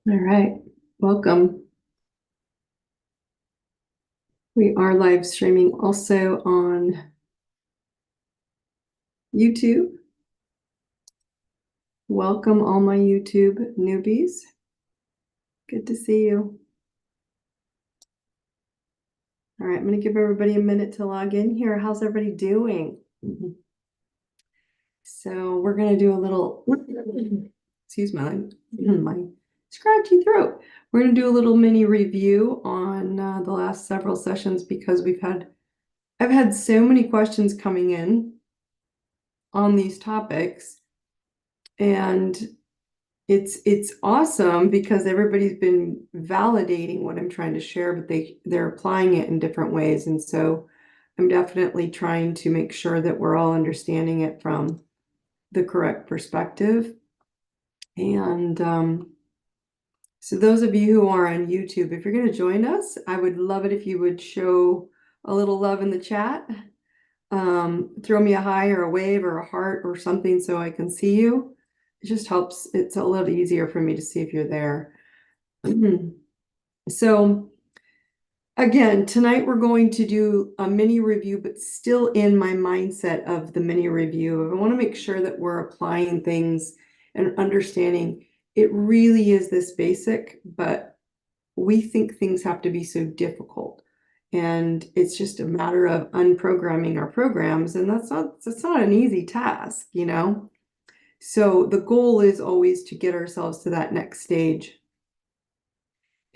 All right, welcome. We are live streaming also on YouTube. Welcome all my YouTube newbies. Good to see you. All right, I'm going to give everybody a minute to log in here. How's everybody doing? So we're going to do a little, excuse my scratchy throat. We're going to do a little mini review on the last several sessions because I've had so many questions coming in on these topics, and it's awesome because everybody's been validating what I'm trying to share, but they're applying it in different ways. And so I'm definitely trying to make sure that we're all understanding it from the correct perspective. And so those of you who are on YouTube, if you're going to join us, I would love it if you would show a little love in the chat. Throw me a hi or a wave or a heart or something so I can see you. It just helps. It's a little easier for me to see if you're there. So again, tonight we're going to do a mini review, but still in my mindset of the mini review. I want to make sure that we're applying things and understanding it really is this basic, but we think things have to be so difficult. And it's just a matter of unprogramming our programs. And that's not an easy task, you know? So the goal is always to get ourselves to that next stage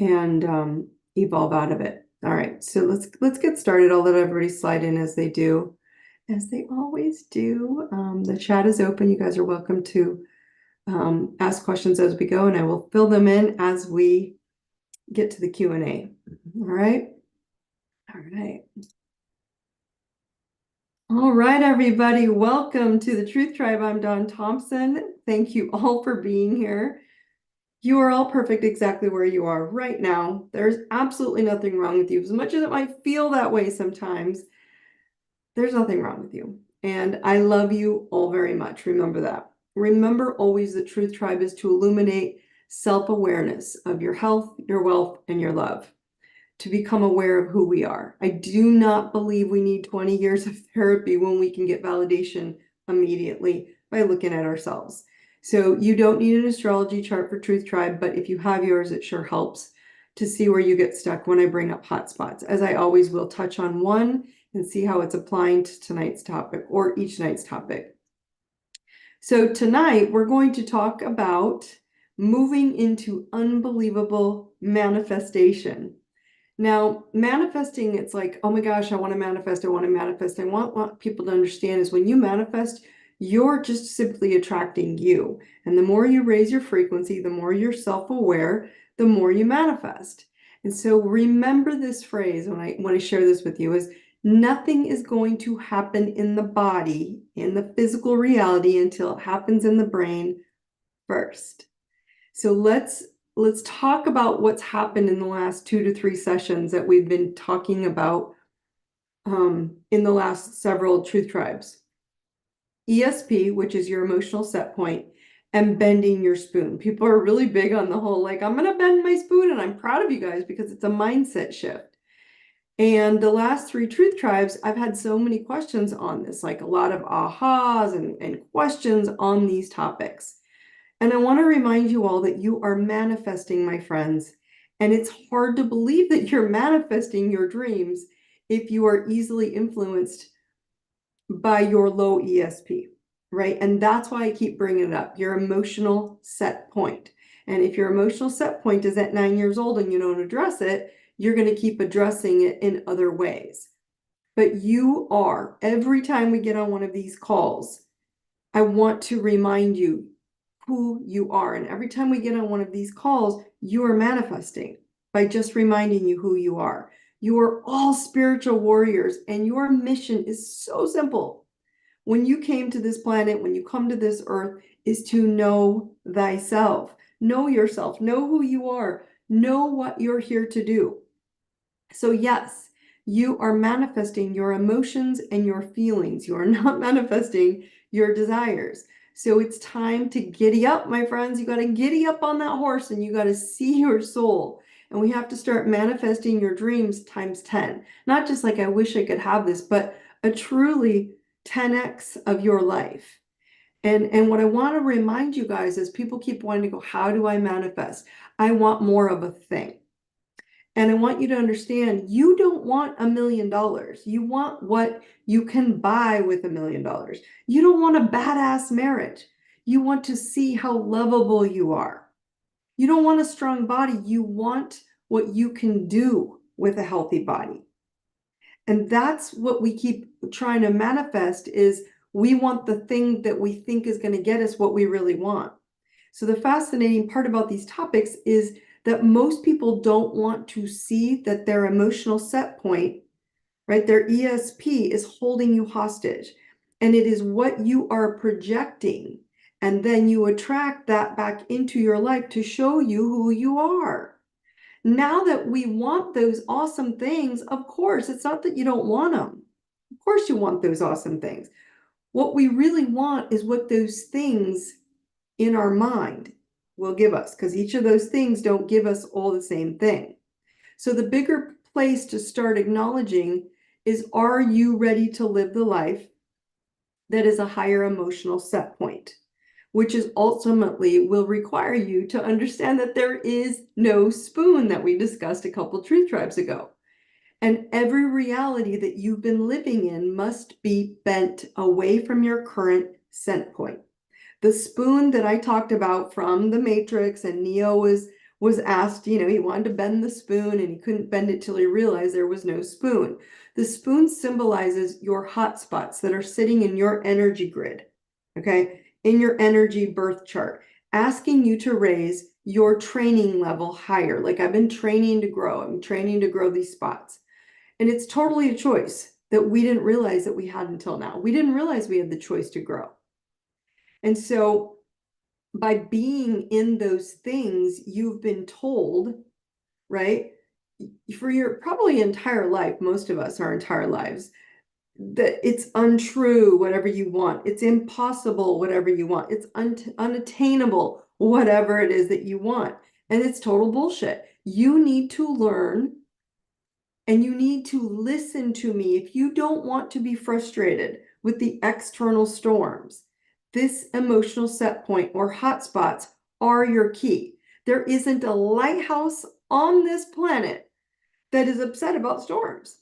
and evolve out of it. All right, so let's get started. I'll let everybody slide in as they do, as they always do. The chat is open. You guys are welcome to ask questions as we go, and I will fill them in as we get to the Q&A. All right. All right. All right, everybody. Welcome to the Truth Tribe. I'm Dawn Thompson. Thank you all for being here. You are all perfect exactly where you are right now. There's absolutely nothing wrong with you. As much as it might feel that way sometimes, there's nothing wrong with you. And I love you all very much. Remember that. Remember always the Truth Tribe is to illuminate self-awareness of your health, your wealth, and your love, to become aware of who we are. I do not believe we need 20 years of therapy when we can get validation immediately by looking at ourselves. So you don't need an astrology chart for Truth Tribe, but if you have yours, it sure helps to see where you get stuck when I bring up hotspots. As I always will touch on one and see how it's applying to tonight's topic or each night's topic. So tonight we're going to talk about moving into unbelievable manifestation. Now, manifesting, it's like, oh my gosh, I want to manifest. I want to manifest. I want people to understand is when you manifest, you're just simply attracting you. And the more you raise your frequency, the more you're self-aware, the more you manifest. And so remember this phrase when I share this with you is nothing is going to happen in the body, in the physical reality until it happens in the brain first. So let's talk about what's happened in the last 2 to 3 sessions that we've been talking about in the last several Truth Tribes. ESP, which is your emotional set point, and bending your spoon. People are really big on the whole, like, I'm going to bend my spoon, and I'm proud of you guys because it's a mindset shift. And the last 3 Truth Tribes, I've had so many questions on this, like a lot of ahas and questions on these topics. And I want to remind you all that you are manifesting, my friends. And it's hard to believe that you're manifesting your dreams if you are easily influenced by your low ESP, right? And that's why I keep bringing it up, your emotional set point. And if your emotional set point is at 9 years old and you don't address it, you're going to keep addressing it in other ways. But you are, every time we get on one of these calls, I want to remind you who you are. And every time we get on one of these calls, you are manifesting by just reminding you who you are. You are all spiritual warriors, and your mission is so simple. When you came to this planet, when you come to this earth, is to know thyself. Know yourself, know who you are, know what you're here to do. So yes, you are manifesting your emotions and your feelings. You are not manifesting your desires. So it's time to giddy up, my friends. You got to giddy up on that horse and you got to see your soul. And we have to start manifesting your dreams times 10. Not just like, I wish I could have this, but a truly 10x of your life. And what I want to remind you guys is people keep wanting to go, how do I manifest? I want more of a thing. And I want you to understand, you don't want $1 million. You want what you can buy with $1 million. You don't want a badass marriage. You want to see how lovable you are. You don't want a strong body. You want what you can do with a healthy body. And that's what we keep trying to manifest is we want the thing that we think is going to get us what we really want. So the fascinating part about these topics is that most people don't want to see that their emotional set point, right, their ESP is holding you hostage. And it is what you are projecting. And then you attract that back into your life to show you who you are. Now that we want those awesome things, of course, it's not that you don't want them. Of course you want those awesome things. What we really want is what those things in our mind will give us, because each of those things don't give us all the same thing. So the bigger place to start acknowledging is, are you ready to live the life that is a higher emotional set point? Which is ultimately will require you to understand that there is no spoon that we discussed a couple truth tribes ago. And every reality that you've been living in must be bent away from your current set point. The spoon that I talked about from the Matrix, and Neo was asked, he wanted to bend the spoon and he couldn't bend it till he realized there was no spoon. The spoon symbolizes your hot spots that are sitting in your energy grid, okay? In your energy birth chart, asking you to raise your training level higher. Like, I've been training to grow. I'm training to grow these spots. And it's totally a choice that we didn't realize that we had until now. We didn't realize we had the choice to grow. And so by being in those things, you've been told, right, for your probably entire life, most of us, our entire lives, that it's untrue, whatever you want. It's impossible, whatever you want. It's unattainable, whatever it is that you want. And it's total bullshit. You need to learn and you need to listen to me. If you don't want to be frustrated with the external storms, this emotional set point or hotspots are your key. There isn't a lighthouse on this planet that is upset about storms.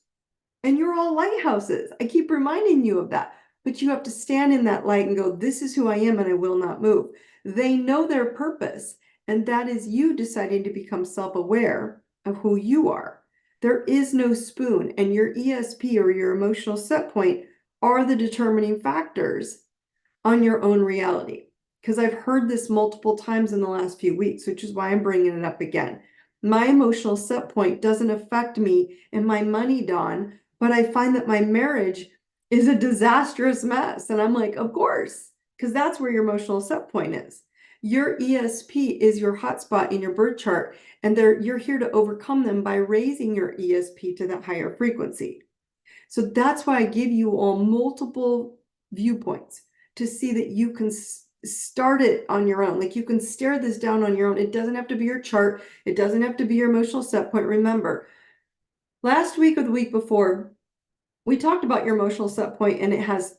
And you're all lighthouses. I keep reminding you of that. But you have to stand in that light and go, this is who I am and I will not move. They know their purpose. And that is you deciding to become self-aware of who you are. There is no spoon, and your ESP or your emotional set point are the determining factors on your own reality. Because I've heard this multiple times in the last few weeks, which is why I'm bringing it up again. My emotional set point doesn't affect me and my money, Dawn, but I find that my marriage is a disastrous mess. And I'm like, of course, because that's where your emotional set point is. Your ESP is your hotspot in your birth chart, and you're here to overcome them by raising your ESP to that higher frequency. So that's why I give you all multiple viewpoints to see that you can start it on your own. Like, you can stare this down on your own. It doesn't have to be your chart. It doesn't have to be your emotional set point. Remember, last week or the week before, we talked about your emotional set point, and it has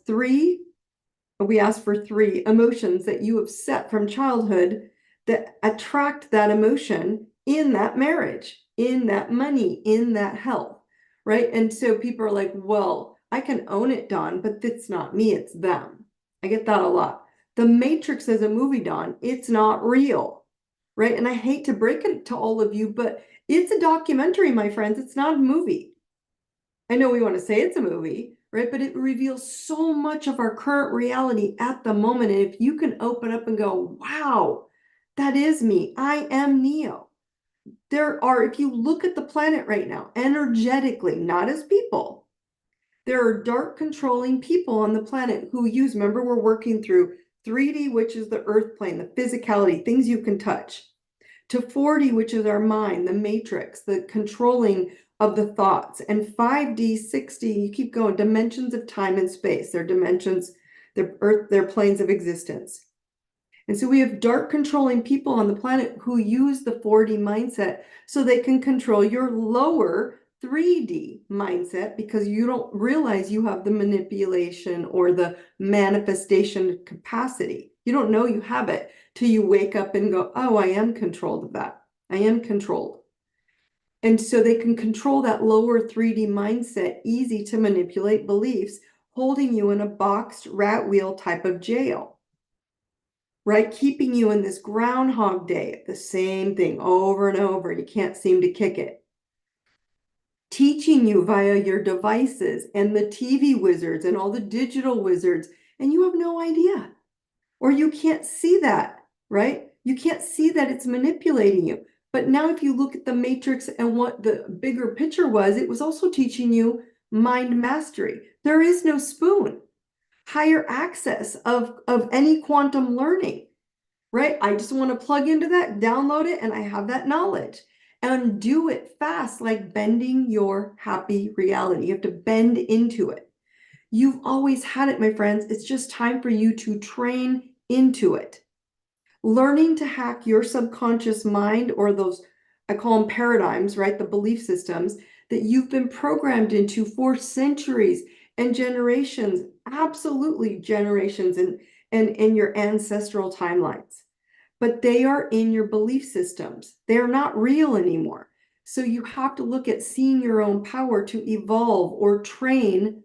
we asked for 3 emotions that you have set from childhood that attract that emotion in that marriage, in that money, in that health, right? And so people are like, well, I can own it, Dawn, but it's not me, it's them. I get that a lot. The Matrix is a movie, Dawn. It's not real, right? And I hate to break it to all of you, but it's a documentary, my friends. It's not a movie. I know we want to say it's a movie, right? But it reveals so much of our current reality at the moment. And if you can open up and go, wow, that is me. I am Neo. If you look at the planet right now, energetically, not as people, there are dark controlling people on the planet who remember, we're working through 3D, which is the earth plane, the physicality, things you can touch, to 4D, which is our mind, the matrix, the controlling of the thoughts, and 5D, 6D, you keep going, dimensions of time and space. They're dimensions, they're planes of existence. And so we have dark controlling people on the planet who use the 4D mindset so they can control your lower 3D mindset, because you don't realize you have the manipulation or the manifestation capacity. You don't know you have it till you wake up and go, oh, I am controlled of that. I am controlled. And so they can control that lower 3D mindset, easy to manipulate beliefs, holding you in a boxed rat wheel type of jail, right? Keeping you in this Groundhog Day, the same thing over and over. You can't seem to kick it. Teaching you via your devices and the TV wizards and all the digital wizards, and you have no idea. Or you can't see that, right? You can't see that it's manipulating you. But now if you look at the matrix and what the bigger picture was, it was also teaching you mind mastery. There is no spoon. Higher access of any quantum learning, right? I just want to plug into that, download it, and I have that knowledge. And do it fast, like bending your happy reality. You have to bend into it. You've always had it, my friends. It's just time for you to train into it. Learning to hack your subconscious mind, or those, I call them paradigms, right? The belief systems that you've been programmed into for centuries and generations, absolutely generations, and in your ancestral timelines. But they are in your belief systems. They're not real anymore. So you have to look at seeing your own power to evolve or train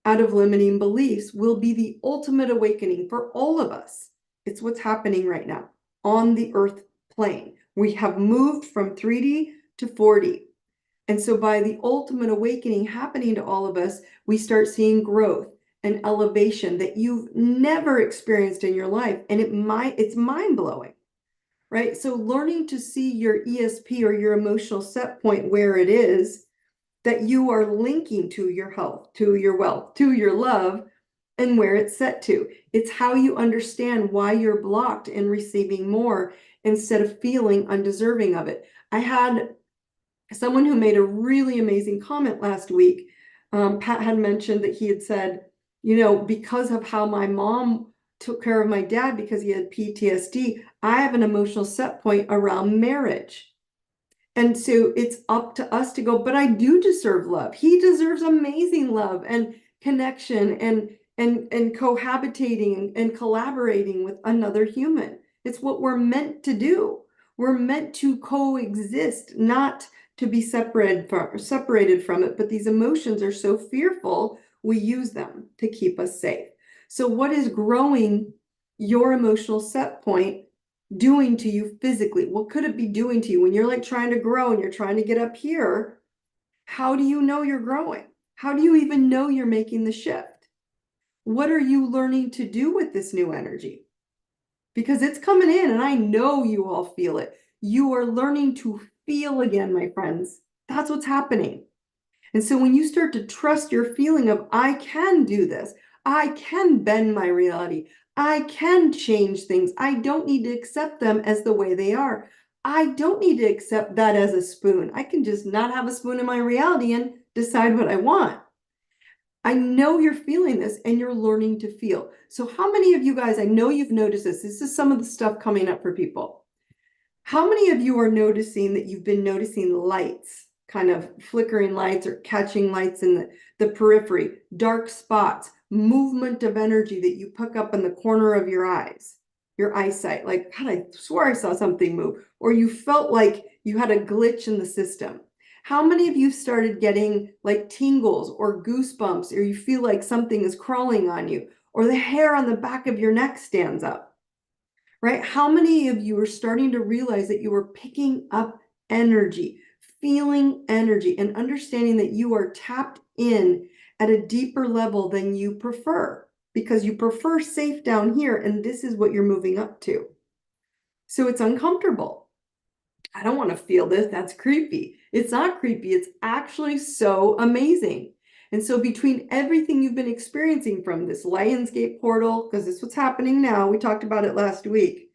out of limiting beliefs will be the ultimate awakening for all of us. It's what's happening right now on the earth plane. We have moved from 3D to 4D. And so by the ultimate awakening happening to all of us, we start seeing growth and elevation that you've never experienced in your life. And it's mind-blowing, right? So learning to see your ESP, or your emotional set point, where it is that you are linking to your health, to your wealth, to your love, and where it's set to. It's how you understand why you're blocked in receiving more instead of feeling undeserving of it. I had someone who made a really amazing comment last week. Pat had mentioned that he had said, because of how my mom took care of my dad because he had PTSD, I have an emotional set point around marriage. And so it's up to us to go, but I do deserve love. He deserves amazing love and connection and cohabitating and collaborating with another human. It's what we're meant to do. We're meant to coexist, not to be separated from it. But these emotions are so fearful, we use them to keep us safe. So what is growing your emotional set point doing to you physically? What could it be doing to you when you're like trying to grow and you're trying to get up here? How do you know you're growing? How do you even know you're making the shift? What are you learning to do with this new energy? Because it's coming in, and I know you all feel it. You are learning to feel again, my friends. That's what's happening. And so when you start to trust your feeling of, I can do this, I can bend my reality, I can change things, I don't need to accept them as the way they are. I don't need to accept that as a spoon. I can just not have a spoon in my reality and decide what I want. I know you're feeling this, and you're learning to feel. So how many of you guys, I know you've noticed this. This is some of the stuff coming up for people. How many of you are noticing that you've been noticing lights, kind of flickering lights or catching lights in the periphery, dark spots, movement of energy that you pick up in the corner of your eyes, your eyesight? Like, God, I swore I saw something move. Or you felt like you had a glitch in the system. How many of you started getting like tingles or goosebumps, or you feel like something is crawling on you, or the hair on the back of your neck stands up? Right? How many of you are starting to realize that you are picking up energy, feeling energy, and understanding that you are tapped in at a deeper level than you prefer, because you prefer safe down here, and this is what you're moving up to. So it's uncomfortable. I don't want to feel this. That's creepy. It's not creepy. It's actually so amazing. And so between everything you've been experiencing from this Lionsgate portal, because this is what's happening now, we talked about it last week,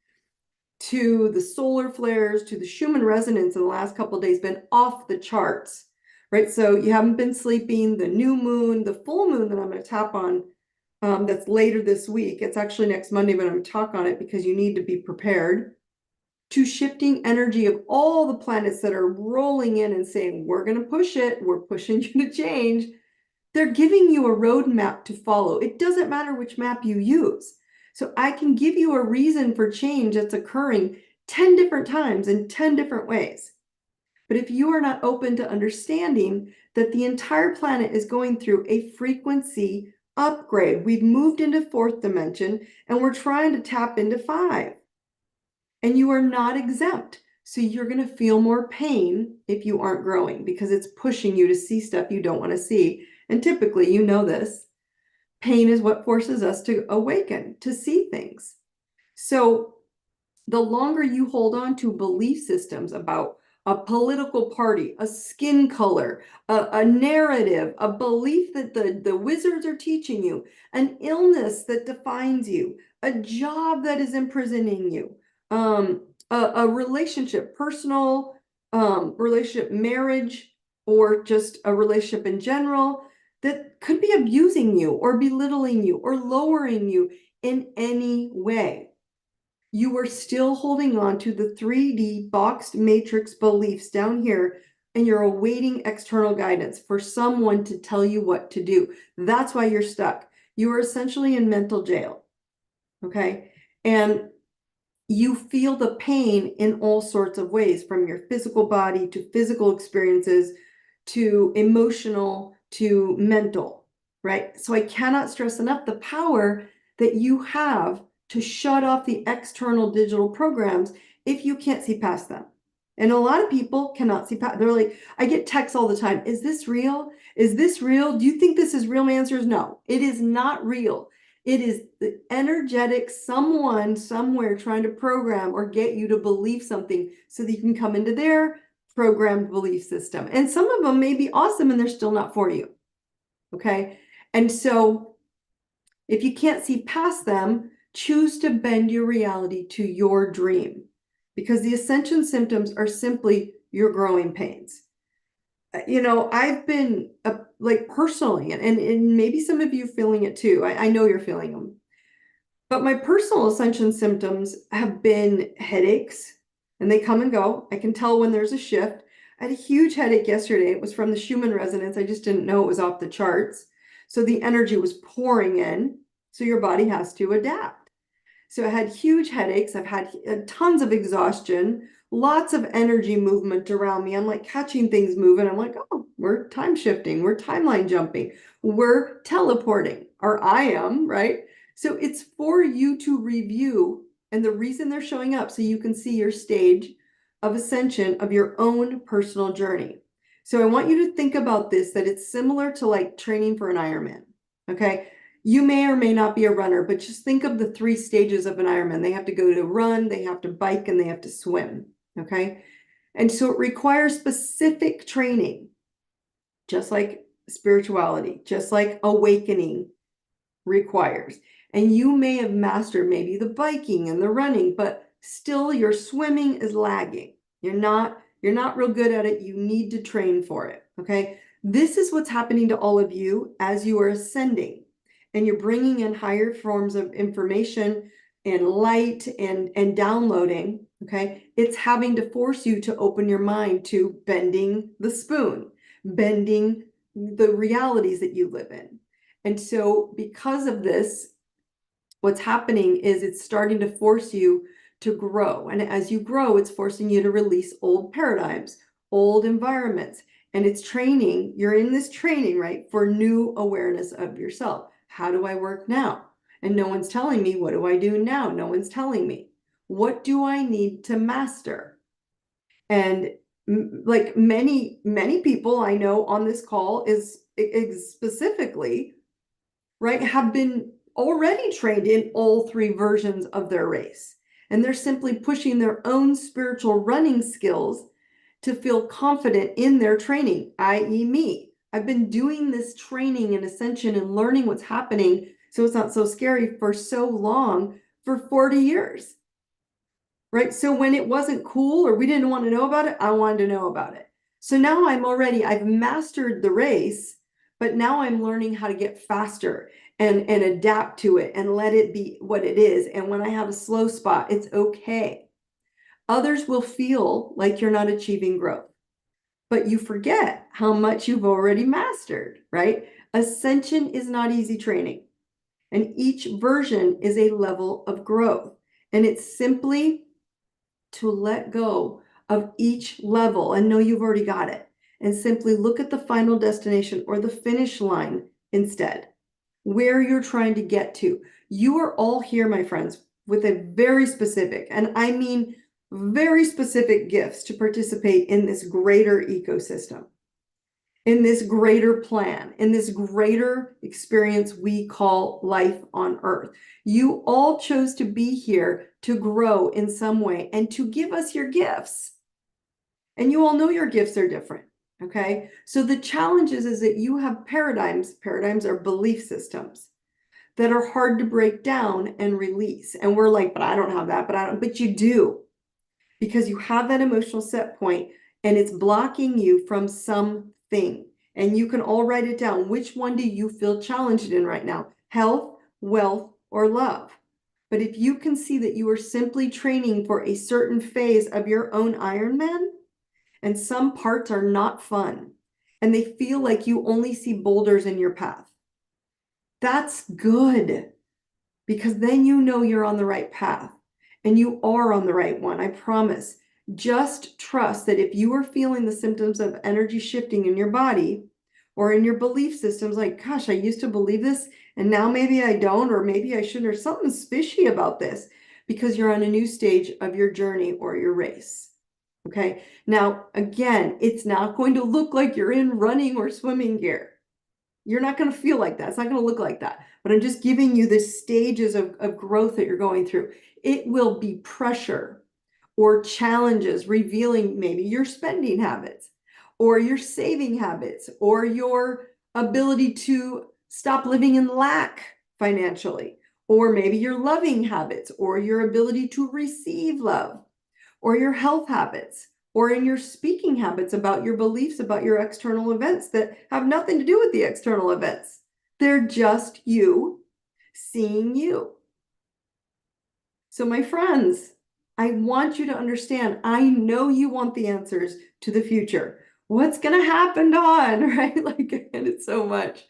to the solar flares, to the Schumann resonance in the last couple of days, been off the charts, right? So you haven't been sleeping, the new moon, the full moon that I'm going to tap on that's later this week. It's actually next Monday, but I'm going to talk on it because you need to be prepared, to shifting energy of all the planets that are rolling in and saying, we're going to push it. We're pushing you to change. They're giving you a roadmap to follow. It doesn't matter which map you use. So I can give you a reason for change that's occurring 10 different times in 10 different ways. But if you are not open to understanding that the entire planet is going through a frequency upgrade, we've moved into fourth dimension and we're trying to tap into five. And you are not exempt. So you're going to feel more pain if you aren't growing because it's pushing you to see stuff you don't want to see. And typically, you know this, pain is what forces us to awaken, to see things. So the longer you hold on to belief systems about a political party, a skin color, a narrative, a belief that the wizards are teaching you, an illness that defines you, a job that is imprisoning you, a relationship, personal relationship, marriage, or just a relationship in general that could be abusing you or belittling you or lowering you in any way. You are still holding on to the 3D boxed matrix beliefs down here, and you're awaiting external guidance for someone to tell you what to do. That's why you're stuck. You are essentially in mental jail. Okay. And you feel the pain in all sorts of ways, from your physical body to physical experiences to emotional to mental, right? So I cannot stress enough the power that you have to shut off the external digital programs if you can't see past them. And a lot of people cannot see past. They're like, I get texts all the time. Is this real? Is this real? Do you think this is real? My answer is no. It is not real. It is the energetic someone somewhere trying to program or get you to believe something so that you can come into their programmed belief system. And some of them may be awesome and they're still not for you. Okay. And so if you can't see past them, choose to bend your reality to your dream, because the ascension symptoms are simply your growing pains. I've been like personally, and maybe some of you feeling it too. I know you're feeling them. But my personal ascension symptoms have been headaches, and they come and go. I can tell when there's a shift. I had a huge headache yesterday. It was from the Schumann resonance. I just didn't know it was off the charts. So the energy was pouring in. So your body has to adapt. So I had huge headaches. I've had tons of exhaustion, lots of energy movement around me. I'm like catching things moving. I'm like, oh, we're time shifting. We're timeline jumping. We're teleporting, or I am, right? So it's for you to review, and the reason they're showing up so you can see your stage of ascension of your own personal journey. So I want you to think about this, that it's similar to like training for an Ironman, okay? You may or may not be a runner, but just think of the 3 stages of an Ironman. They have to go to run, they have to bike, and they have to swim, okay? And so it requires specific training, just like spirituality, just like awakening requires. And you may have mastered maybe the biking and the running, but still your swimming is lagging. You're not real good at it. You need to train for it, okay? This is what's happening to all of you as you are ascending, and you're bringing in higher forms of information and light and downloading, okay? It's having to force you to open your mind to bending the spoon, bending the realities that you live in. And so because of this, what's happening is it's starting to force you to grow. And as you grow, it's forcing you to release old paradigms, old environments. And it's training, you're in this training, right, for new awareness of yourself. How do I work now? And no one's telling me, what do I do now? No one's telling me. What do I need to master? And like many people I know on this call is specifically, right, have been already trained in all 3 versions of their race. And they're simply pushing their own spiritual running skills to feel confident in their training, i.e. me. I've been doing this training and ascension and learning what's happening so it's not so scary for so long, for 40 years. Right? So when it wasn't cool or we didn't want to know about it, I wanted to know about it. So now I've mastered the race, but now I'm learning how to get faster. and adapt to it and let it be what it is. And when I have a slow spot, it's okay. Others will feel like you're not achieving growth, but you forget how much you've already mastered, right? Ascension is not easy training, and each version is a level of growth. And it's simply to let go of each level and know you've already got it, and simply look at the final destination or the finish line instead, where you're trying to get to. You are all here, my friends, with a very specific, and I mean very specific gifts to participate in this greater ecosystem, in this greater plan, in this greater experience we call life on earth. You all chose to be here to grow in some way and to give us your gifts. And you all know your gifts are different, okay? So the challenge is that you have paradigms. Paradigms are belief systems that are hard to break down and release. And we're like, but I don't have that, but you do, because you have that emotional set point and it's blocking you from something. And you can all write it down. Which one do you feel challenged in right now? Health, wealth, or love? But if you can see that you are simply training for a certain phase of your own Ironman, and some parts are not fun, and they feel like you only see boulders in your path, that's good, because then you know you're on the right path, and you are on the right one, I promise. Just trust that if you are feeling the symptoms of energy shifting in your body or in your belief systems, like, gosh, I used to believe this, and now maybe I don't, or maybe I shouldn't, or something's fishy about this, because you're on a new stage of your journey or your race. Okay. Now, again, it's not going to look like you're in running or swimming gear. You're not going to feel like that. It's not going to look like that. But I'm just giving you the stages of growth that you're going through. It will be pressure or challenges revealing maybe your spending habits or your saving habits or your ability to stop living in lack financially, or maybe your loving habits or your ability to receive love, or your health habits, or in your speaking habits about your beliefs about your external events that have nothing to do with the external events. They're just you seeing you. So my friends, I want you to understand, I know you want the answers to the future. What's going to happen, Dawn, right? Like, and it's so much.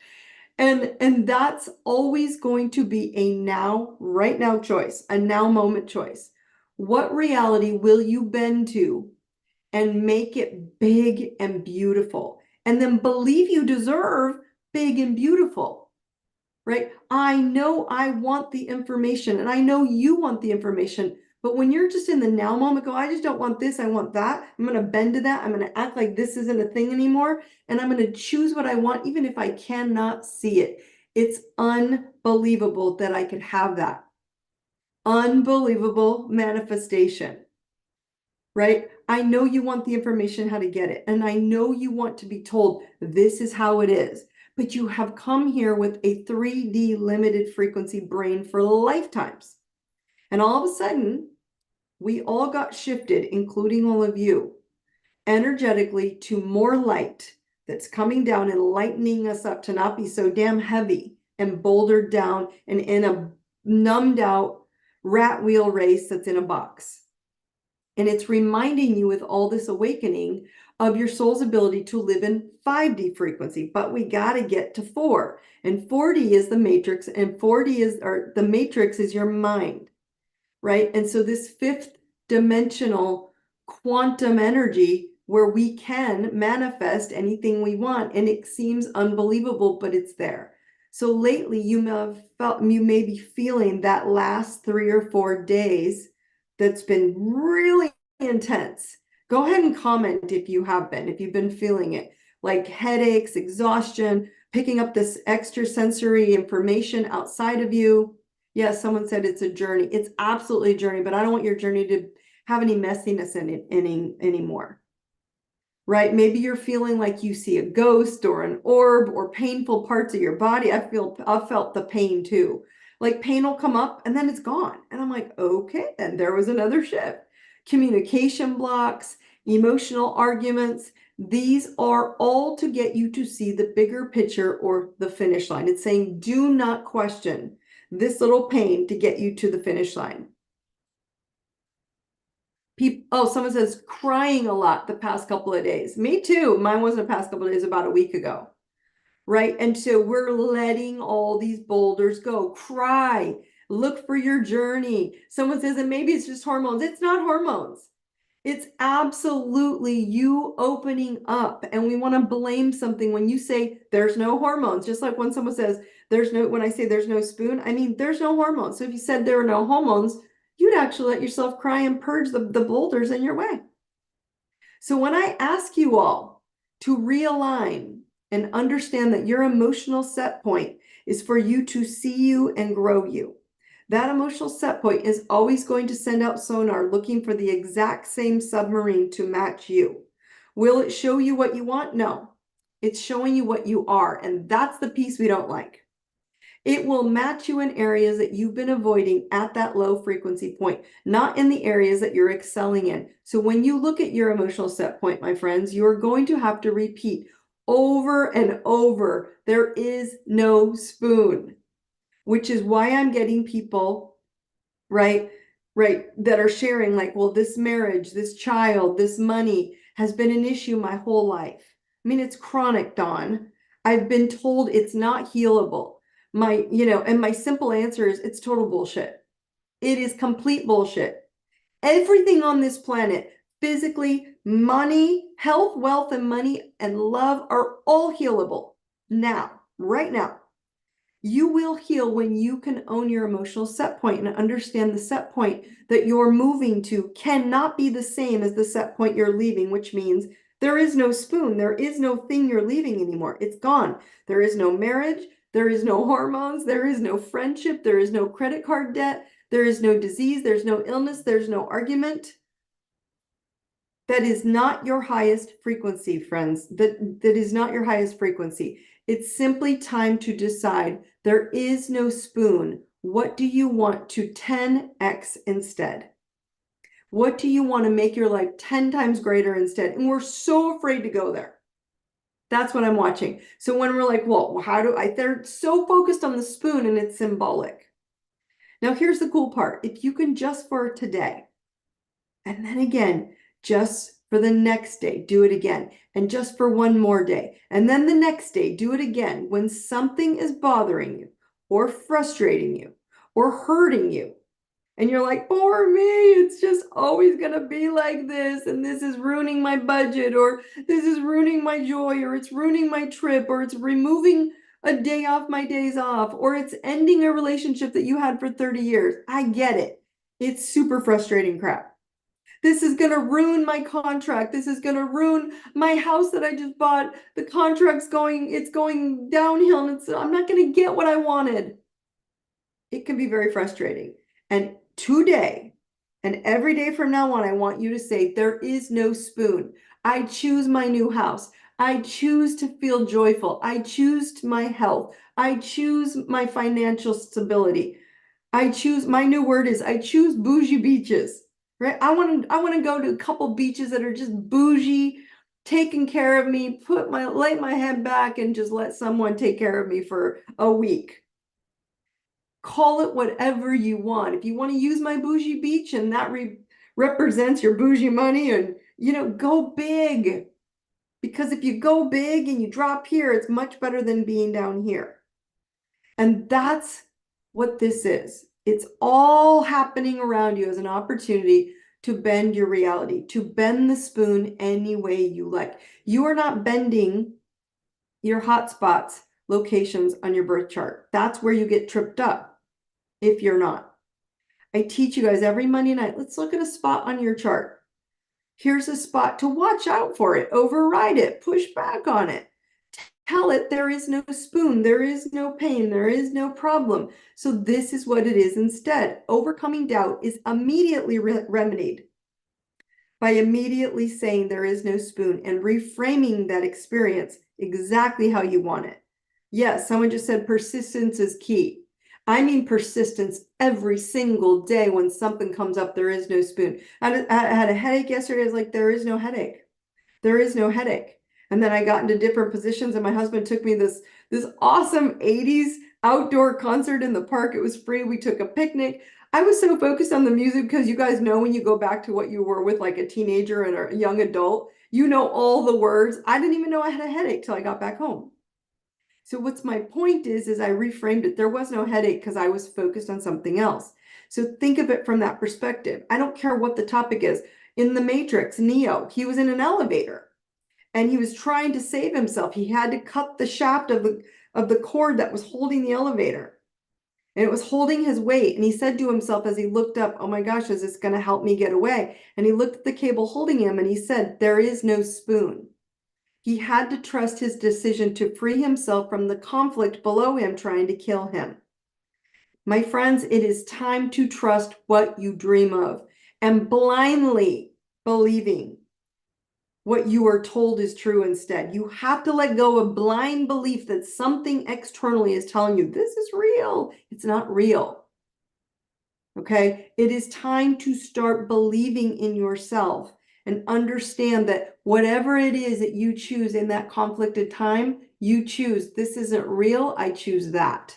And that's always going to be a now, right now choice, a now moment choice. What reality will you bend to and make it big and beautiful? And then believe you deserve big and beautiful, right? I know I want the information, and I know you want the information. But when you're just in the now moment, go, I just don't want this, I want that. I'm going to bend to that. I'm going to act like this isn't a thing anymore. And I'm going to choose what I want, even if I cannot see it. It's unbelievable that I could have that. Unbelievable manifestation, right? I know you want the information how to get it. And I know you want to be told this is how it is. But you have come here with a 3D limited frequency brain for lifetimes. And all of a sudden, we all got shifted, including all of you, energetically to more light that's coming down and lightening us up to not be so damn heavy and bouldered down and in a numbed out rat wheel race that's in a box. And it's reminding you with all this awakening of your soul's ability to live in 5D frequency, but we got to get to 4. And 4D is the matrix, and 4D is, or the matrix is your mind, right? And so this fifth dimensional quantum energy where we can manifest anything we want, and it seems unbelievable, but it's there. So lately you may be feeling that last 3 or 4 days that's been really intense. Go ahead and comment if you have been, if you've been feeling it, like headaches, exhaustion, picking up this extra sensory information outside of you. Yes, someone said it's a journey. It's absolutely a journey, but I don't want your journey to have any messiness in it anymore. Right? Maybe you're feeling like you see a ghost or an orb or painful parts of your body. I've felt the pain too. Like pain will come up and then it's gone. And I'm like, okay, then there was another shift. Communication blocks, emotional arguments, These are all to get you to see the bigger picture or the finish line. It's saying, do not question this little pain to get you to the finish line. People, oh, someone says crying a lot the past couple of days. Me too. Mine wasn't the past couple of days, about a week ago. Right? And so we're letting all these boulders go. Cry. Look for your journey. Someone says, and maybe it's just hormones. It's not hormones. It's absolutely you opening up. And we want to blame something when you say there's no hormones. Just like when someone says when I say there's no spoon, I mean there's no hormones. So if you said there are no hormones, you'd actually let yourself cry and purge the boulders in your way. So when I ask you all to realign and understand that your emotional set point is for you to see you and grow you, that emotional set point is always going to send out sonar looking for the exact same submarine to match you. Will it show you what you want? No. It's showing you what you are, and that's the piece we don't like. It will match you in areas that you've been avoiding at that low frequency point, not in the areas that you're excelling in. So when you look at your emotional set point, my friends, you're going to have to repeat over and over, there is no spoon, which is why I'm getting people, right, that are sharing like, well, this marriage, this child, this money has been an issue my whole life. I mean, it's chronic, Dawn. I've been told it's not healable. And my simple answer is it's total bullshit. It is complete bullshit. Everything on this planet, physically, money, health, wealth, and money and love are all healable now, right now. You will heal when you can own your emotional set point and understand the set point that you're moving to cannot be the same as the set point you're leaving, which means there is no spoon. There is no thing you're leaving anymore. It's gone. There is no marriage. There is no hormones. There is no friendship. There is no credit card debt. There is no disease. There's no illness. There's no argument. That is not your highest frequency, friends. That is not your highest frequency. It's simply time to decide there is no spoon. What do you want to 10x instead? What do you want to make your life 10 times greater instead? And we're so afraid to go there. That's what I'm watching. So when we're like, well, they're so focused on the spoon and it's symbolic. Now, here's the cool part. If you can just for today, and then again, just for the next day, do it again. And just for one more day. And then the next day, do it again. When something is bothering you or frustrating you or hurting you, and you're like, poor me, it's just always going to be like this. And this is ruining my budget, or this is ruining my joy, or it's ruining my trip, or it's removing a day off my days off, or it's ending a relationship that you had for 30 years. I get it. It's super frustrating crap. This is going to ruin my contract. This is going to ruin my house that I just bought. The contract's it's going downhill, and I'm not going to get what I wanted. It can be very frustrating. And today and every day from now on, I want you to say, there is no spoon. I choose my new house. I choose to feel joyful. I choose my health. I choose my financial stability. I choose, my new word is, I choose bougie beaches, right? I want to go to a couple beaches that are just bougie, taking care of me, lay my head back and just let someone take care of me for a week. Call it whatever you want. If you want to use my bougie beach and that represents your bougie money, and go big. Because if you go big and you drop here, it's much better than being down here. And that's what this is. It's all happening around you as an opportunity to bend your reality, to bend the spoon any way you like. You are not bending your hotspots locations on your birth chart. That's where you get tripped up if you're not. I teach you guys every Monday night, let's look at a spot on your chart. Here's a spot to watch out for it, override it, push back on it. Tell it there is no spoon, there is no pain, there is no problem. So this is what it is instead. Overcoming doubt is immediately remedied by immediately saying there is no spoon and reframing that experience exactly how you want it. Yes, someone just said persistence is key. I mean persistence every single day. When something comes up, there is no spoon. I had a headache yesterday. I was like, there is no headache. There is no headache. And then I got into different positions, and my husband took me this awesome 80s outdoor concert in the park. It was free. We took a picnic. I was so focused on the music because you guys know when you go back to what you were with like a teenager and a young adult, you know all the words. I didn't even know I had a headache till I got back home. So what's my point is I reframed it. There was no headache because I was focused on something else. So think of it from that perspective. I don't care what the topic is. In the Matrix, Neo, he was in an elevator and he was trying to save himself. He had to cut the shaft of the cord that was holding the elevator. And it was holding his weight. And he said to himself as he looked up, oh my gosh, is this going to help me get away? And he looked at the cable holding him and he said, there is no spoon. He had to trust his decision to free himself from the conflict below him trying to kill him. My friends, it is time to trust what you dream of and blindly believing what you are told is true instead. You have to let go of blind belief that something externally is telling you this is real. It's not real. Okay? It is time to start believing in yourself and understand that whatever it is that you choose in that conflicted time, you choose this isn't real, I choose that.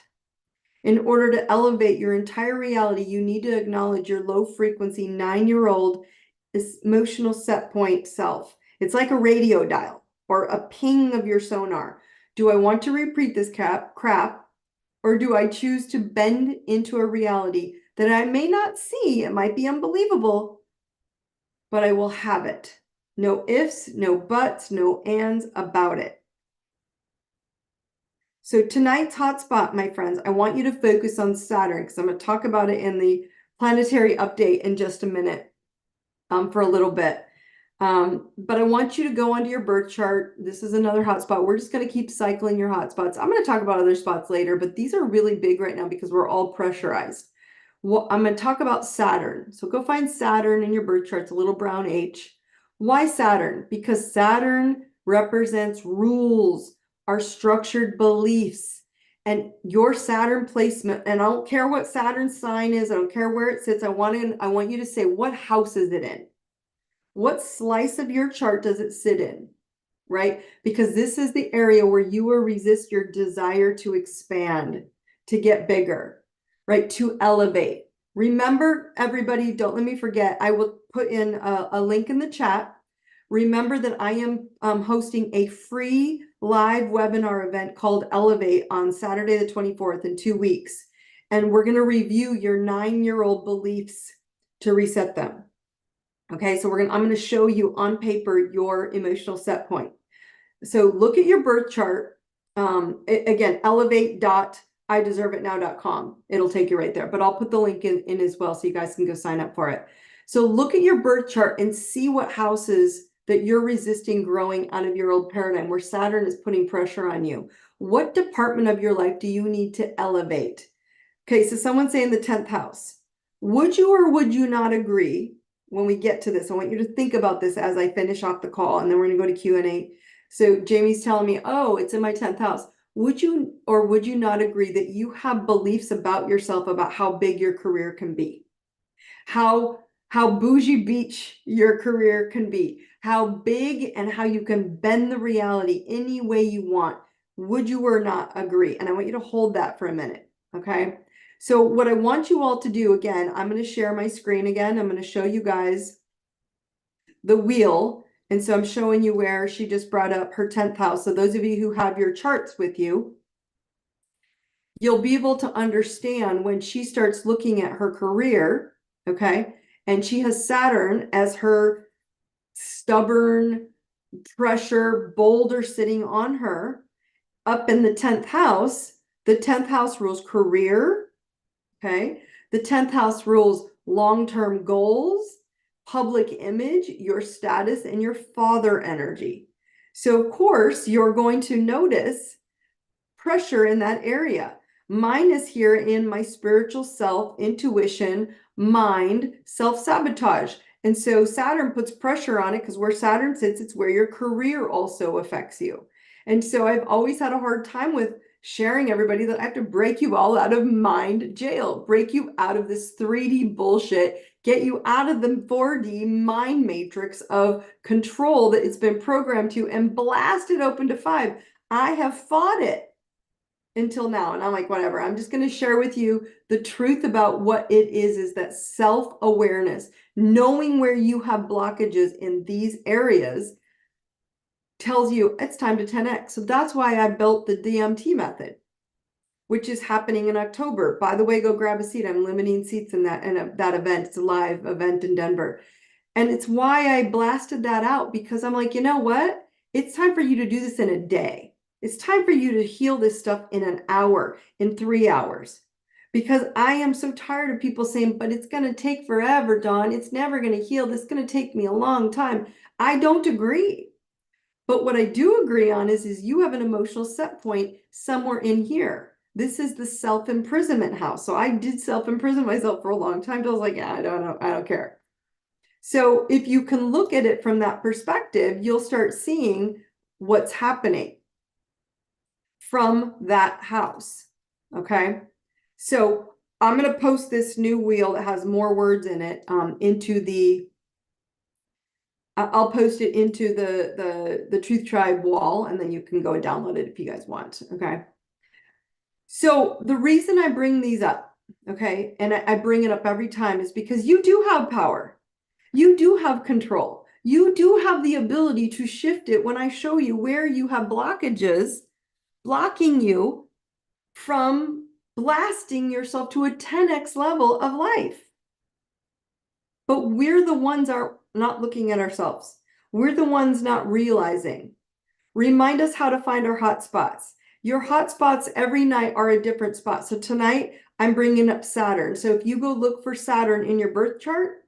In order to elevate your entire reality, you need to acknowledge your low frequency 9-year-old emotional set point self. It's like a radio dial or a ping of your sonar. Do I want to repeat this crap, or do I choose to bend into a reality that I may not see? It might be unbelievable, but I will have it. No ifs, no buts, no ands about it. So tonight's hotspot, my friends, I want you to focus on Saturn because I'm going to talk about it in the planetary update in just a minute, for a little bit. But I want you to go onto your birth chart. This is another hotspot. We're just going to keep cycling your hotspots. I'm going to talk about other spots later, but these are really big right now because we're all pressurized. Well, I'm going to talk about Saturn. So go find Saturn in your birth chart. It's a little brown H. Why Saturn? Because Saturn represents rules, our structured beliefs, and your Saturn placement. And I don't care what Saturn's sign is. I don't care where it sits. I want you to say, what house is it in? What slice of your chart does it sit in? Right? Because this is the area where you will resist your desire to expand, to get bigger, right? To elevate. Remember, everybody, don't let me forget, I will put in a link in the chat. Remember that I am hosting a free live webinar event called Elevate on Saturday the 24th in 2 weeks. And we're going to review your 9-year-old beliefs to reset them. Okay, so I'm going to show you on paper your emotional set point. So look at your birth chart. Again, elevate.ideserveitnow.com. It'll take you right there, but I'll put the link in as well so you guys can go sign up for it. So look at your birth chart and see what houses that you're resisting growing out of your old paradigm, where Saturn is putting pressure on you. What department of your life do you need to elevate? Okay, so someone's saying the 10th house. Would you or would you not agree when we get to this? I want you to think about this as I finish off the call, and then we're going to go to Q&A. So Jamie's telling me, oh, it's in my 10th house. Would you or would you not agree that you have beliefs about yourself about how big your career can be? How bougie beach your career can be? How big and how you can bend the reality any way you want? Would you or not agree? And I want you to hold that for a minute, okay? So what I want you all to do, again, I'm going to share my screen again. I'm going to show you guys the wheel. And so I'm showing you where she just brought up her 10th house. So those of you who have your charts with you, you'll be able to understand when she starts looking at her career, okay? And she has Saturn as her stubborn pressure boulder sitting on her up in the 10th house. The 10th house rules career, okay? The 10th house rules long-term goals, public image, your status, and your father energy. So of course, you're going to notice pressure in that area. Mine is here in my spiritual self, intuition, mind, self-sabotage. And so Saturn puts pressure on it because where Saturn sits, it's where your career also affects you. And so I've always had a hard time with sharing everybody that I have to break you all out of mind jail, break you out of this 3D bullshit, get you out of the 4D mind matrix of control that it's been programmed to, and blast it open to 5. I have fought it until now, and I'm like, whatever, I'm just going to share with you the truth about what it is that self-awareness, knowing where you have blockages in these areas, tells you it's time to 10x. So that's why I built the DMT method, which is happening in October. By the way, go grab a seat. I'm limiting seats in that event. It's a live event in Denver. And it's why I blasted that out, because I'm like, you know what? It's time for you to do this in a day. It's time for you to heal this stuff in an hour, in 3 hours. Because I am so tired of people saying, but it's going to take forever, Dawn. It's never going to heal. This is going to take me a long time. I don't agree. But what I do agree on is you have an emotional set point somewhere in here. This is the self-imprisonment house. So I did self-imprison myself for a long time. I was like, yeah, I don't know. I don't care. So if you can look at it from that perspective, you'll start seeing what's happening from that house. Okay. So I'm going to post this new wheel that has more words in it I'll post it into the Truth Tribe wall, and then you can go and download it if you guys want. Okay. So the reason I bring these up, okay, and I bring it up every time, is because you do have power. You do have control. You do have the ability to shift it when I show you where you have blockages blocking you from blasting yourself to a 10x level of life. But we're the ones are not looking at ourselves. We're the ones not realizing. Remind us how to find our hot spots. Your hot spots every night are a different spot. So tonight I'm bringing up Saturn. So if you go look for Saturn in your birth chart,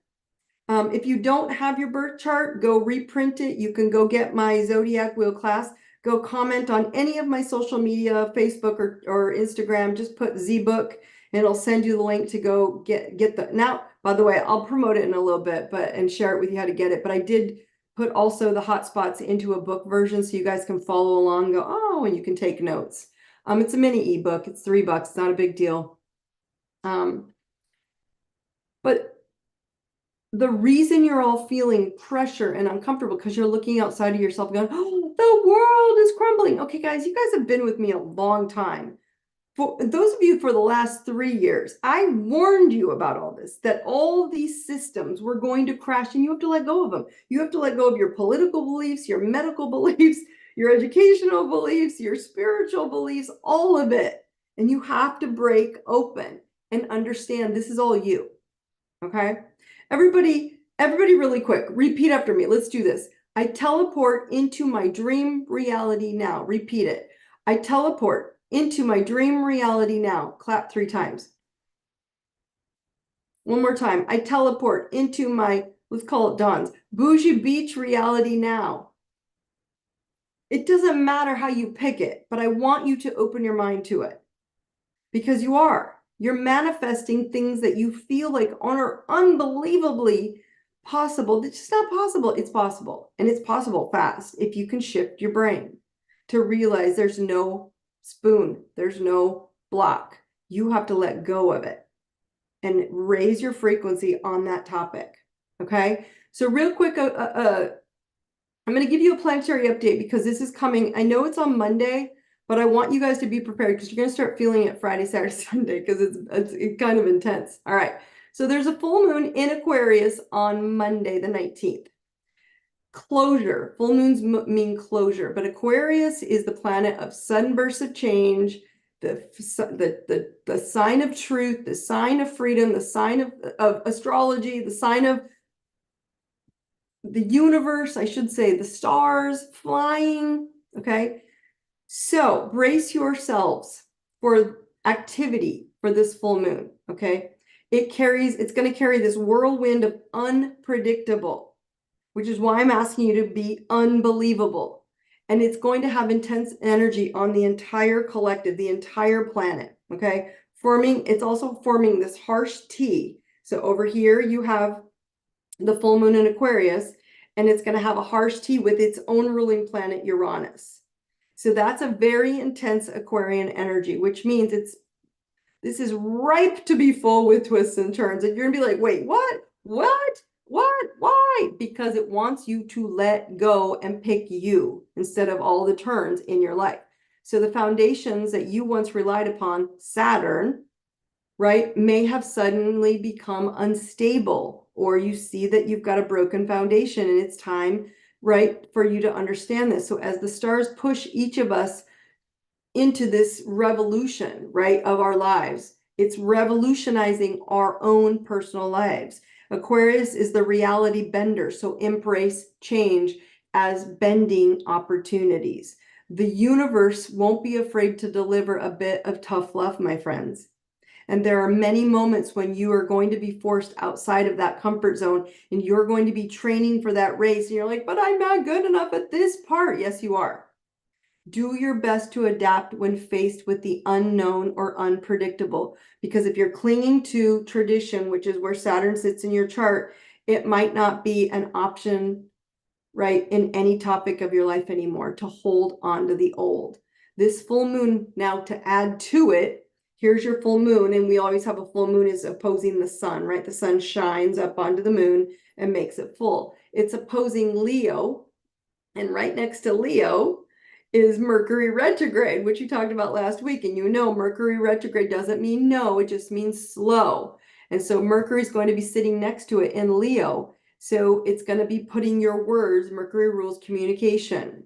if you don't have your birth chart, go reprint it. You can go get my Zodiac wheel class. Go comment on any of my social media, Facebook or Instagram. Just put ZBook, and it'll send you the link to go get the. Now, by the way, I'll promote it in a little bit, and share it with you how to get it. But I did put also the hotspots into a book version, so you guys can follow along. And go, oh, and you can take notes. It's a mini ebook. It's $3. It's not a big deal. But the reason you're all feeling pressure and uncomfortable because you're looking outside of yourself going, oh, the world is crumbling. Okay, guys, you guys have been with me a long time. For those of you for the last 3 years, I warned you about all this, that all these systems were going to crash, and you have to let go of them. You have to let go of your political beliefs, your medical beliefs, your educational beliefs, your spiritual beliefs, all of it. And you have to break open and understand this is all you. Okay? Everybody really quick, repeat after me. Let's do this. I teleport into my dream reality now. Repeat it. I teleport into my dream reality now. Clap 3 times. One more time. I teleport into my, let's call it Dawn's, bougie beach reality now. It doesn't matter how you pick it, but I want you to open your mind to it, because you are. You're manifesting things that you feel like are unbelievably possible. It's just not possible. It's possible. And it's possible fast if you can shift your brain to realize there's no spoon, there's no block. You have to let go of it and raise your frequency on that topic. Okay. So real quick, I'm going to give you a planetary update because this is coming. I know it's on Monday, but I want you guys to be prepared because you're going to start feeling it Friday, Saturday, Sunday, because it's kind of intense. All right. So there's a full moon in Aquarius on Monday, the 19th. Closure. Full moons mean closure, but Aquarius is the planet of sudden bursts of change, the sign of truth, the sign of freedom, the sign of astrology, the sign of the universe, I should say, the stars flying. Okay. So brace yourselves for activity for this full moon, okay? It's going to carry this whirlwind of unpredictable, which is why I'm asking you to be unbelievable. And it's going to have intense energy on the entire collective, the entire planet, okay? It's also forming this harsh T. So over here you have the full moon in Aquarius, and it's going to have a harsh T with its own ruling planet, Uranus. So that's a very intense Aquarian energy, which means this is ripe to be full with twists and turns. And you're gonna be like, wait, what? What? What? Why? Because it wants you to let go and pick you instead of all the turns in your life. So the foundations that you once relied upon, Saturn, right, may have suddenly become unstable, or you see that you've got a broken foundation and it's time, right, for you to understand this. So as the stars push each of us into this revolution, right, of our lives, it's revolutionizing our own personal lives. Aquarius is the reality bender, so embrace change as bending opportunities. The universe won't be afraid to deliver a bit of tough love, my friends. And there are many moments when you are going to be forced outside of that comfort zone and you're going to be training for that race. And you're like, but I'm not good enough at this part. Yes, you are. Do your best to adapt when faced with the unknown or unpredictable. Because if you're clinging to tradition, which is where Saturn sits in your chart, it might not be an option, right, in any topic of your life anymore to hold on to the old. This full moon, now to add to it, here's your full moon, and we always have a full moon is opposing the sun, right? The sun shines up onto the moon and makes it full. It's opposing Leo, and right next to Leo is Mercury retrograde, which you talked about last week. And you know, Mercury retrograde doesn't mean no, it just means slow. And so Mercury is going to be sitting next to it in Leo. So it's going to be putting your words, Mercury rules communication,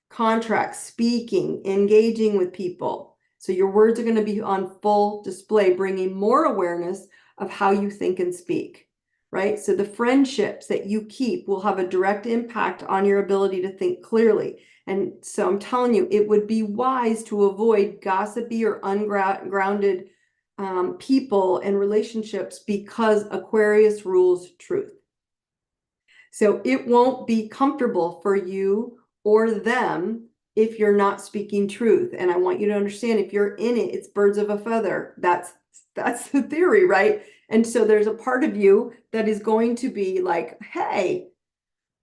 contracts, speaking, engaging with people. So your words are going to be on full display, bringing more awareness of how you think and speak, right? So the friendships that you keep will have a direct impact on your ability to think clearly. And so I'm telling you, it would be wise to avoid gossipy or ungrounded people and relationships because Aquarius rules truth. So it won't be comfortable for you or them if you're not speaking truth. And I want you to understand, if you're in it, it's birds of a feather. That's the theory, right? And so there's a part of you that is going to be like, hey,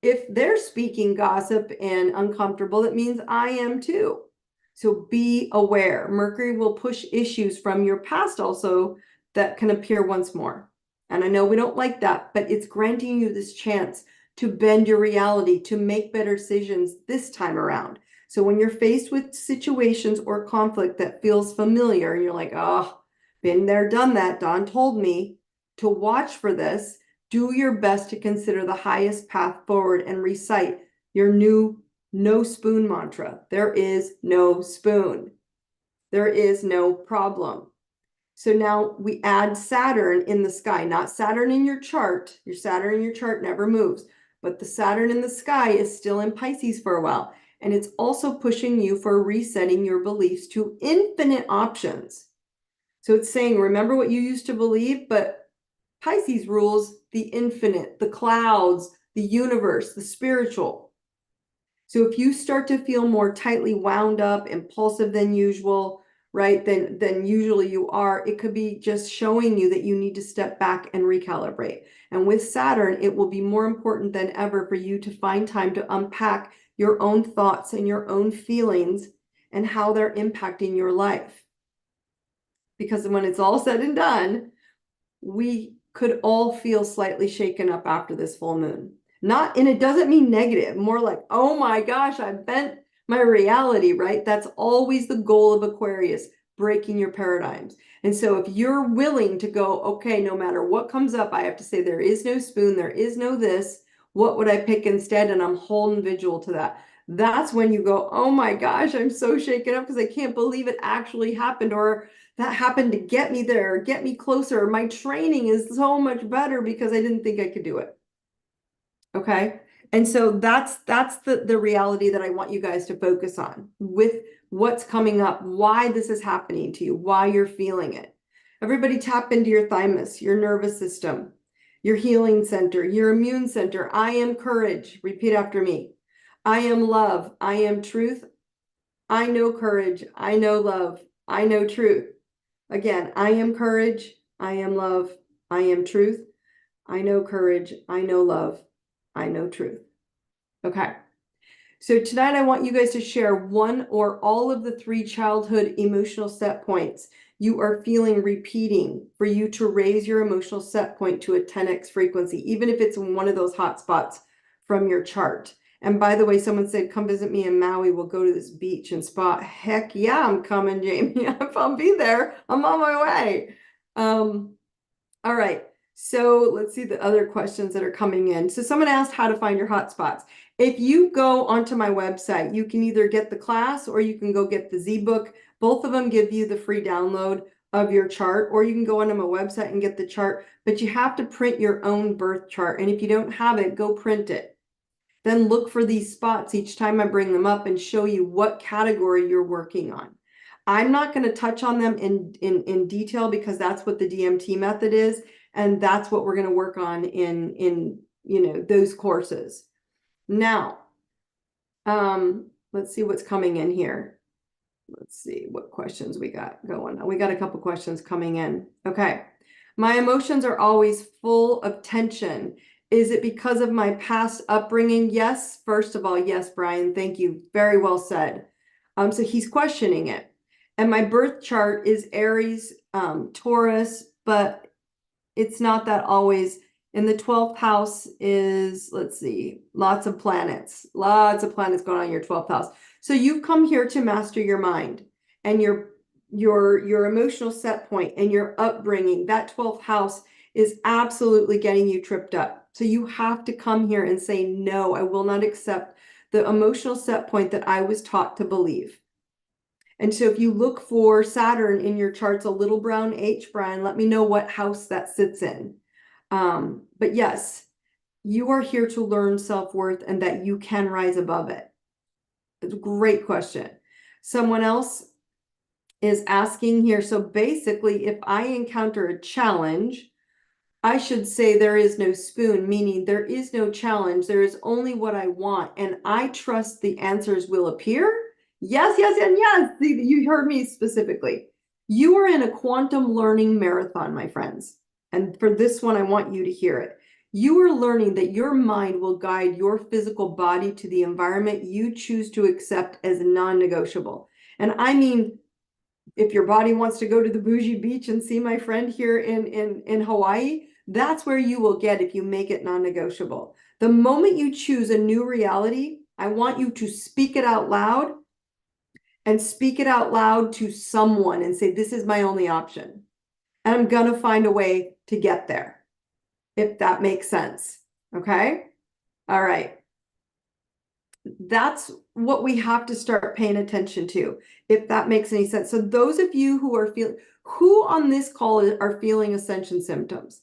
if they're speaking gossip and uncomfortable, it means I am too. So be aware. Mercury will push issues from your past also that can appear once more. And I know we don't like that, but it's granting you this chance to bend your reality, to make better decisions this time around. So when you're faced with situations or conflict that feels familiar and you're like, oh, been there, done that, Don told me to watch for this, do your best to consider the highest path forward and recite your new no spoon mantra. There is no spoon. There is no problem. So now we add Saturn in the sky, not Saturn in your chart. Your Saturn in your chart never moves, but the Saturn in the sky is still in Pisces for a while. And it's also pushing you for resetting your beliefs to infinite options. So it's saying, remember what you used to believe, but Pisces rules the infinite, the clouds, the universe, the spiritual. So if you start to feel more tightly wound up, impulsive than usual, right, than usually you are, it could be just showing you that you need to step back and recalibrate. And with Saturn, it will be more important than ever for you to find time to unpack your own thoughts and your own feelings and how they're impacting your life. Because when it's all said and done, we could all feel slightly shaken up after this full moon. Not, and it doesn't mean negative, more like, oh my gosh, I bent my reality, right? That's always the goal of Aquarius, breaking your paradigms. And so if you're willing to go, okay, no matter what comes up, I have to say there is no spoon, there is no this, what would I pick instead? And I'm holding vigil to that. That's when you go, oh my gosh, I'm so shaken up because I can't believe it actually happened, or that happened to get me there, get me closer. My training is so much better because I didn't think I could do it. Okay. And so that's the reality that I want you guys to focus on with what's coming up, why this is happening to you, why you're feeling it. Everybody tap into your thymus, your nervous system, your healing center, your immune center. I am courage. Repeat after me. I am love. I am truth. I know courage. I know love. I know truth. Again, I am courage. I am love. I am truth. I know courage. I know love. I know truth. Okay. So tonight I want you guys to share one or all of the 3 childhood emotional set points you are feeling repeating for you to raise your emotional set point to a 10x frequency, even if it's one of those hot spots from your chart. And by the way, someone said, come visit me in Maui. We'll go to this beach and spa. Heck yeah, I'm coming, Jamie. I'll be there. I'm on my way. All right. So let's see the other questions that are coming in. So someone asked how to find your hotspots. If you go onto my website, you can either get the class or you can go get the Z-book. Both of them give you the free download of your chart, or you can go onto my website and get the chart, but you have to print your own birth chart. And if you don't have it, go print it. Then look for these spots each time I bring them up and show you what category you're working on. I'm not going to touch on them in detail because that's what the DMT method is, and that's what we're going to work on in those courses. Now, let's see what's coming in here. Let's see what questions we got going on. We got a couple questions coming in. Okay. My emotions are always full of tension. Is it because of my past upbringing? Yes. First of all, yes, Brian. Thank you. Very well said. So he's questioning it. And my birth chart is Aries, Taurus, but it's not that always. And the 12th house is, let's see, lots of planets going on in your 12th house. So you've come here to master your mind and your emotional set point and your upbringing. That 12th house is absolutely getting you tripped up. So you have to come here and say, no, I will not accept the emotional set point that I was taught to believe. And so if you look for Saturn in your charts, a little brown H, Brian, let me know what house that sits in. But yes, you are here to learn self-worth and that you can rise above it. It's a great question. Someone else is asking here. So basically, if I encounter a challenge, I should say there is no spoon, meaning there is no challenge. There is only what I want. And I trust the answers will appear. Yes, yes, and yes. You heard me specifically. You are in a quantum learning marathon, my friends. And for this one, I want you to hear it. You are learning that your mind will guide your physical body to the environment you choose to accept as non-negotiable. And I mean, if your body wants to go to the bougie beach and see my friend here in Hawaii, that's where you will get if you make it non-negotiable. The moment you choose a new reality, I want you to speak it out loud and speak it out loud to someone and say, this is my only option. And I'm going to find a way to get there, if that makes sense. Okay? All right. That's what we have to start paying attention to, if that makes any sense. So those of you who are who on this call are feeling ascension symptoms?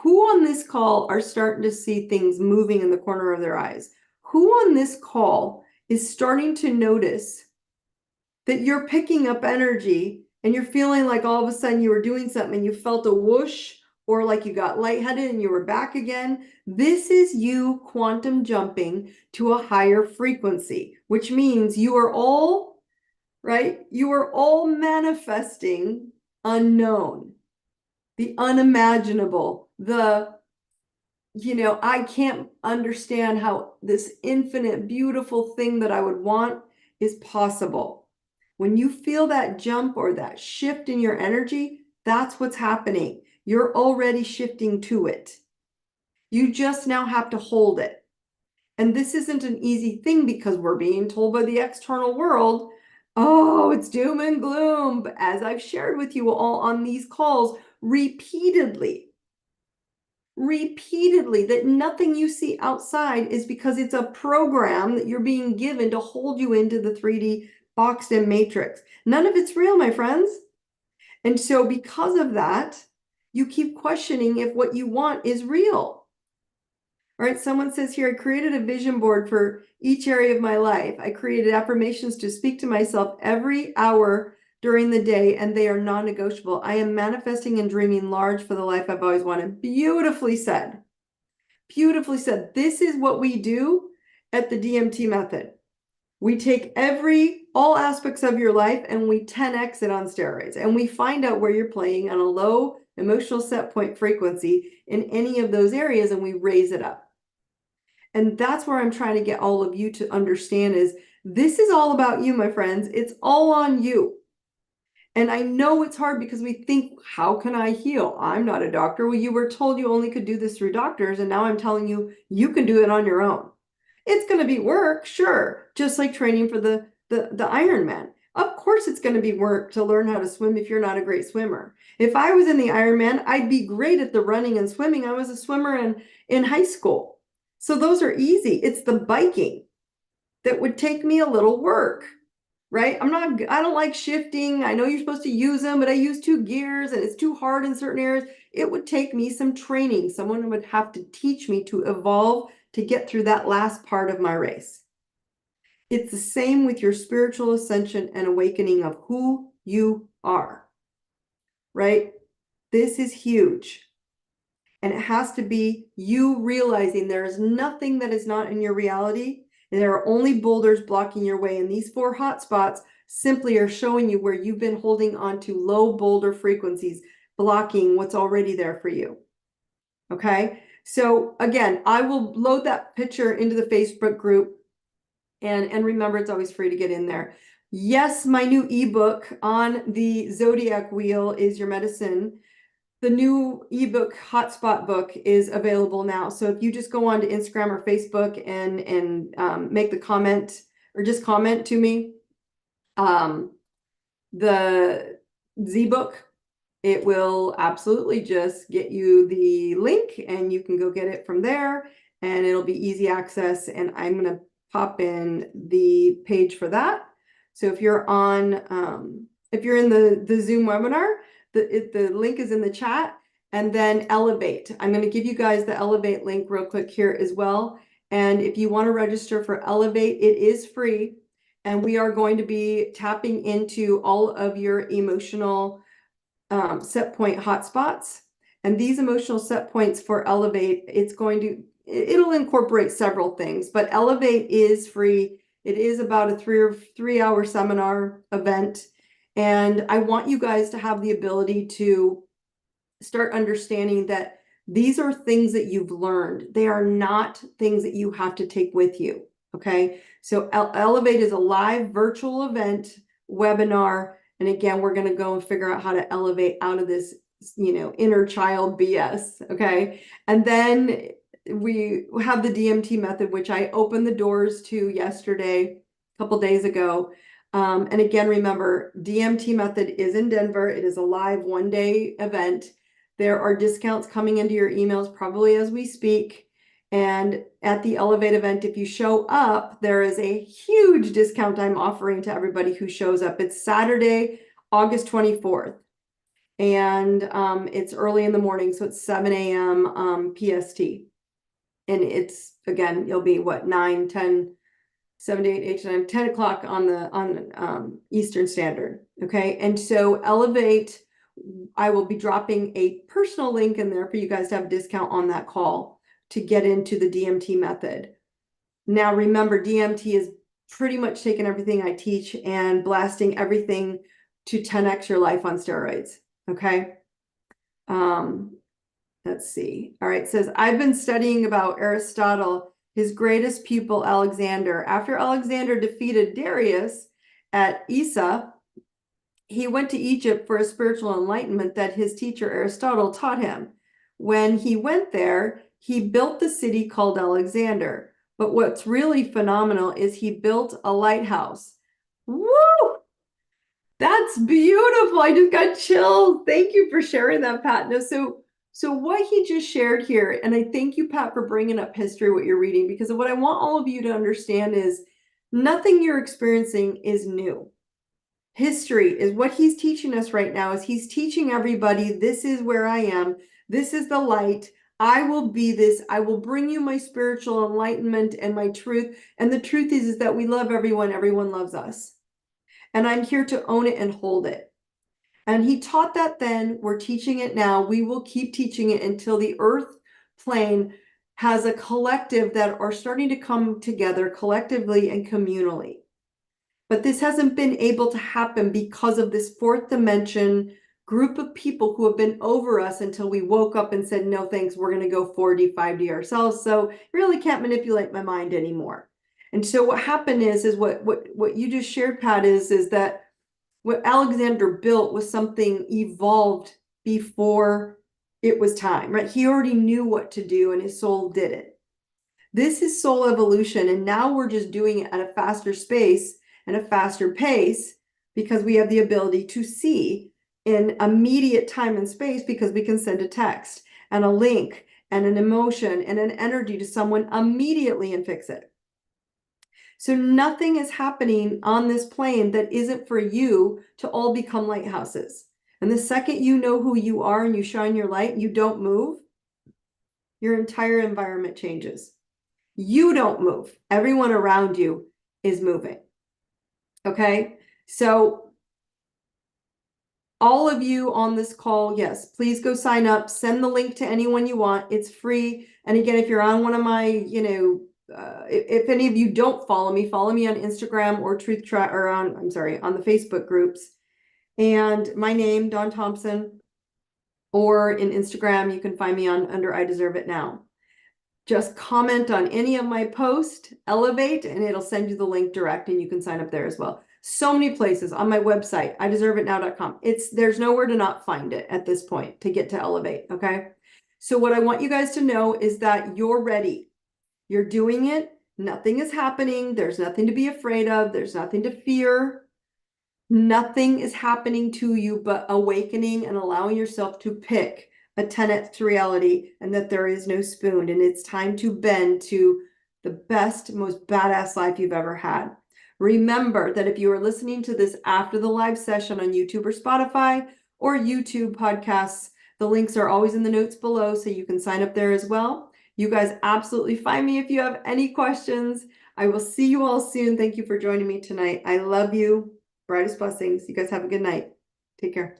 Who on this call are starting to see things moving in the corner of their eyes? Who on this call is starting to notice that you're picking up energy and you're feeling like all of a sudden you were doing something and you felt a whoosh, or like you got lightheaded and you were back again? This is you quantum jumping to a higher frequency, which means you are all, right? You are all manifesting unknown, the unimaginable, I can't understand how this infinite, beautiful thing that I would want is possible. When you feel that jump or that shift in your energy, that's what's happening. You're already shifting to it. You just now have to hold it. And this isn't an easy thing because we're being told by the external world, oh, it's doom and gloom. But as I've shared with you all on these calls repeatedly, that nothing you see outside is because it's a program that you're being given to hold you into the 3D boxed in matrix. None of it's real, my friends. And so because of that, you keep questioning if what you want is real. All right, someone says here, I created a vision board for each area of my life. I created affirmations to speak to myself every hour during the day, and they are non-negotiable. I am manifesting and dreaming large for the life I've always wanted. Beautifully said. Beautifully said. This is what we do at the DMT method. We take all aspects of your life and we 10x it on steroids, and we find out where you're playing on a low emotional set point frequency in any of those areas, and we raise it up. And that's where I'm trying to get all of you to understand is this is all about you, my friends. It's all on you. And I know it's hard because we think, how can I heal? I'm not a doctor. Well, you were told you only could do this through doctors, and now I'm telling you, you can do it on your own. It's going to be work, sure, just like training for the Ironman. Of course, it's going to be work to learn how to swim if you're not a great swimmer. If I was in the Ironman, I'd be great at the running and swimming. I was a swimmer in high school. So those are easy. It's the biking that would take me a little work, right? I don't like shifting. I know you're supposed to use them, but I use 2 gears and it's too hard in certain areas. It would take me some training. Someone would have to teach me to evolve to get through that last part of my race. It's the same with your spiritual ascension and awakening of who you are, right? This is huge. And it has to be you realizing there is nothing that is not in your reality. And there are only boulders blocking your way. And these 4 hot spots simply are showing you where you've been holding on to low boulder frequencies, blocking what's already there for you. Okay. So again, I will load that picture into the Facebook group. And remember, it's always free to get in there. Yes, my new ebook on the Zodiac wheel is your medicine. The new ebook hotspot book is available now. So if you just go on to Instagram or Facebook and make the comment or just comment to me, the Z book, it will absolutely just get you the link and you can go get it from there and it'll be easy access. And I'm going to pop in the page for that. So if you're if you're in the Zoom webinar, the link is in the chat. And then Elevate. I'm going to give you guys the Elevate link real quick here as well. And if you want to register for Elevate, it is free. And we are going to be tapping into all of your emotional set point hotspots. And these emotional set points for Elevate, it'll incorporate several things, but Elevate is free. It is about a 3-hour seminar event. And I want you guys to have the ability to start understanding that these are things that you've learned. They are not things that you have to take with you. Okay. So Elevate is a live virtual event webinar. And again, we're going to go and figure out how to elevate out of this, inner child BS. Okay. And then we have the DMT method, which I opened the doors to yesterday, a couple days ago. And again, remember, DMT method is in Denver. It is a live 1-day event. There are discounts coming into your emails probably as we speak. And at the Elevate event, if you show up, there is a huge discount I'm offering to everybody who shows up. It's Saturday, August 24th. And it's early in the morning, so it's 7 a.m. PST. And it's, again, you'll be what, 9, 10, 7 to 8, 8 to 9, 10 o'clock on Eastern Standard. Okay. And so Elevate, I will be dropping a personal link in there for you guys to have a discount on that call to get into the DMT method. Now, remember, DMT is pretty much taking everything I teach and blasting everything to 10x your life on steroids. Okay. Let's see. All right. It says, I've been studying about Aristotle, his greatest pupil, Alexander. After Alexander defeated Darius at Issa, he went to Egypt for a spiritual enlightenment that his teacher Aristotle taught him. When he went there, he built the city called Alexander. But what's really phenomenal is he built a lighthouse. Woo! That's beautiful. I just got chills. Thank you for sharing that, Pat. No, so what he just shared here, and I thank you, Pat, for bringing up history, what you're reading, because what I want all of you to understand is nothing you're experiencing is new. History is what he's teaching us right now. Is he's teaching everybody, this is where I am. This is the light. I will be this. I will bring you my spiritual enlightenment and my truth. And the truth is that we love everyone. Everyone loves us. And I'm here to own it and hold it. And he taught that then. We're teaching it now. We will keep teaching it until the earth plane has a collective that are starting to come together collectively and communally. But this hasn't been able to happen because of this 4th dimension group of people who have been over us until we woke up and said, no, thanks, we're going to go 4D, 5D ourselves. So really can't manipulate my mind anymore. And so what happened is what you just shared, Pat, is that what Alexander built was something evolved before it was time, right? He already knew what to do and his soul did it. This is soul evolution. And now we're just doing it at a faster space and a faster pace because we have the ability to see in immediate time and space because we can send a text and a link and an emotion and an energy to someone immediately and fix it. So nothing is happening on this plane that isn't for you to all become lighthouses. And the second you know who you are and you shine your light, you don't move, your entire environment changes. You don't move. Everyone around you is moving. Okay? So all of you on this call, yes, please go sign up. Send the link to anyone you want. It's free. And again, if you're on one of my, if any of you don't follow me on Instagram or on the Facebook groups. And my name, Dawn Thompson, or in Instagram, you can find me under I Deserve It Now. Just comment on any of my posts, Elevate, and it'll send you the link direct and you can sign up there as well. So many places on my website, ideserveitnow.com. There's nowhere to not find it at this point to get to Elevate, okay? So what I want you guys to know is that you're ready. You're doing it. Nothing is happening. There's nothing to be afraid of. There's nothing to fear. Nothing is happening to you but awakening and allowing yourself to pick a 10th reality and that there is no spoon. And it's time to bend to the best, most badass life you've ever had. Remember that if you are listening to this after the live session on YouTube or Spotify or YouTube podcasts, the links are always in the notes below so you can sign up there as well. You guys absolutely find me if you have any questions. I will see you all soon. Thank you for joining me tonight. I love you. Brightest blessings. You guys have a good night. Take care.